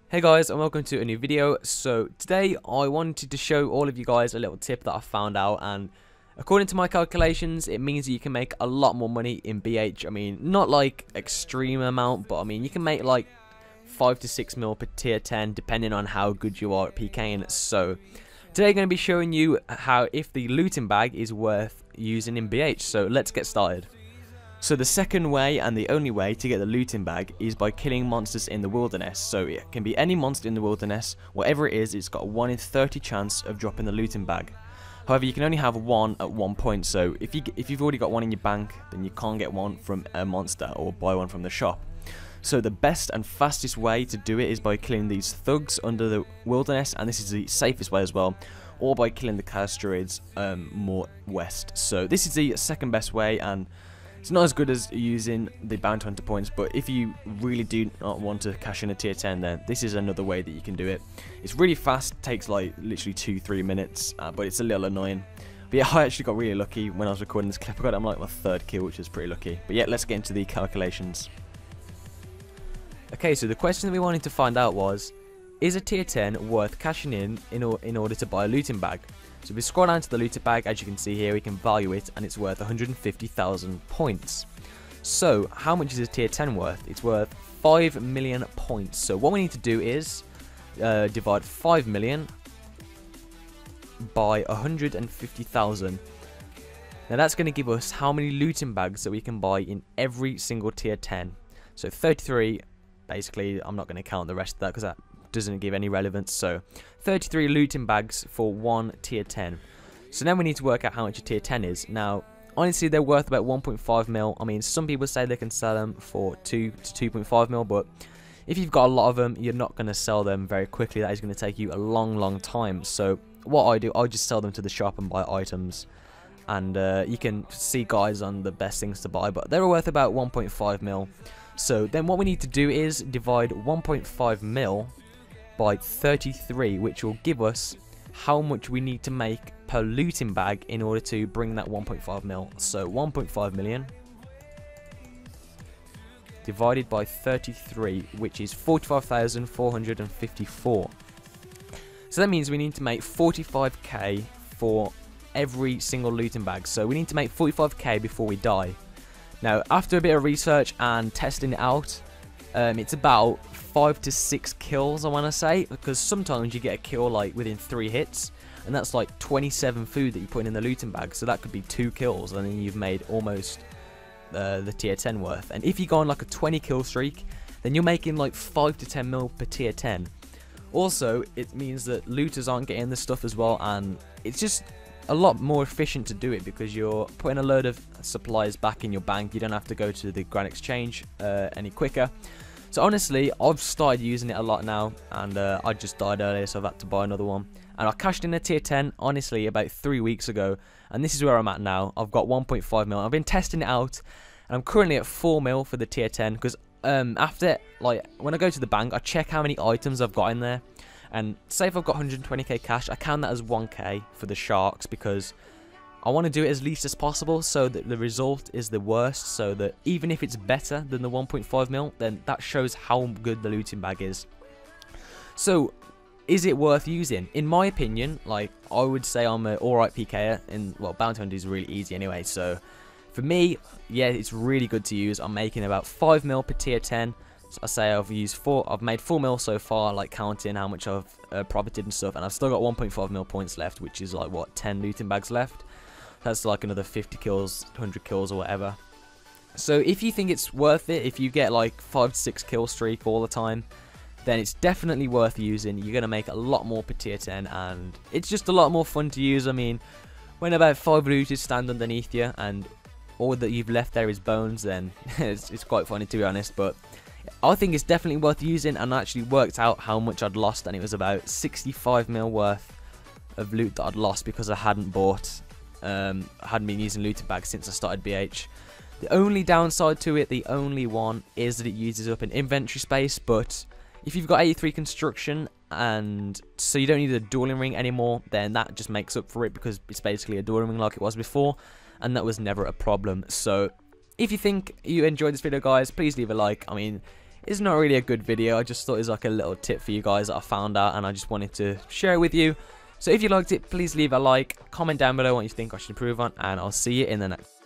Hey guys, and welcome to a new video. So today I wanted to show all of you guys a little tip that I found out, and according to my calculations it means that you can make a lot more money in BH. I mean, not like extreme amount, but I mean you can make like 5 to 6 mil per tier 10 depending on how good you are at PKing. So today I'm going to be showing you how if the looting bag is worth using in BH. So let's get started. So the second way and the only way to get the looting bag is by killing monsters in the wilderness. So it can be any monster in the wilderness, whatever it is, it's got a 1 in 30 chance of dropping the looting bag. However, you can only have one at one point, so if you've already got one in your bank, then you can't get one from a monster or buy one from the shop. So the best and fastest way to do it is by killing these thugs under the wilderness, and this is the safest way as well, or by killing the chaos druids more west. So this is the second best way, and it's not as good as using the bounty hunter points, but if you really do not want to cash in a tier 10, then this is another way that you can do it. It's really fast, takes like literally 2-3 minutes, but it's a little annoying. But yeah, I actually got really lucky when I was recording this clip. I'm like my third kill, which is pretty lucky. But yeah, let's get into the calculations. Okay, so the question that we wanted to find out was, is a tier 10 worth cashing in order to buy a looting bag? So if we scroll down to the looter bag, as you can see here, we can value it, and it's worth 150,000 points. So how much is a tier 10 worth? It's worth 5 million points. So what we need to do is divide 5 million by 150,000. Now that's going to give us how many looting bags that we can buy in every single tier 10. So 33, basically, I'm not going to count the rest of that because that doesn't give any relevance. So 33 looting bags for one tier 10. So then we need to work out how much a tier 10 is. Now honestly, they're worth about 1.5 mil. I mean, some people say they can sell them for 2 to 2.5 mil, but if you've got a lot of them, you're not going to sell them very quickly. That is going to take you a long time. So what I do, I just sell them to the shop and buy items, and you can see guys on the best things to buy, but they're worth about 1.5 mil. So then what we need to do is divide 1.5 mil by 33, which will give us how much we need to make per looting bag in order to bring that 1.5 mil. So 1.5 million divided by 33, which is 45,454. So that means we need to make 45k for every single looting bag. So we need to make 45k before we die. Now, after a bit of research and testing it out, it's about 5 to 6 kills, I want to say, because sometimes you get a kill like within 3 hits, and that's like 27 food that you put in the looting bag, so that could be 2 kills, and then you've made almost the tier 10 worth. And if you go on like a 20 kill streak, then you're making like 5 to 10 mil per tier 10. Also, it means that looters aren't getting this stuff as well, and it's just a lot more efficient to do it because you're putting a load of supplies back in your bank. You don't have to go to the Grand Exchange any quicker. So honestly, I've started using it a lot now, and I just died earlier, so I've had to buy another one. And I cashed in a tier 10, honestly, about 3 weeks ago, and this is where I'm at now. I've got 1.5 mil. I've been testing it out, and I'm currently at 4 mil for the tier 10, because after, like, when I go to the bank, I check how many items I've got in there, and say if I've got 120k cash, I count that as 1k for the sharks, because I want to do it as least as possible so that the result is the worst, so that even if it's better than the 1.5 mil, then that shows how good the looting bag is. So is it worth using? In my opinion, like, I would say I'm an alright PKer, and well, bounty hunting is really easy anyway, so for me, yeah, it's really good to use. I'm making about 5 mil per tier 10. So I say I've made 4 mil so far, like counting how much I've profited and stuff, and I've still got 1.5 mil points left, which is like, what, 10 looting bags left. That's like another 50 kills, 100 kills or whatever. So if you think it's worth it, if you get like 5 to 6 kill streak all the time, then it's definitely worth using. You're going to make a lot more per tier 10, and it's just a lot more fun to use. I mean, when about 5 looters stand underneath you and all that you've left there is bones, then it's quite funny, to be honest. But I think it's definitely worth using, and I actually worked out how much I'd lost, and it was about 65 mil worth of loot that I'd lost because I hadn't been using looting bags since I started BH. The only downside to it, the only one, is that it uses up an inventory space, but if you've got 83 construction, and so you don't need a dueling ring anymore, then that just makes up for it, because it's basically a dueling ring like it was before, and that was never a problem. So if you think you enjoyed this video, guys, please leave a like. I mean, It's not really a good video. I just thought it was like a little tip for you guys that I found out, and I just wanted to share it with you. So if you liked it, please leave a like, comment down below what you think I should improve on, and I'll see you in the next.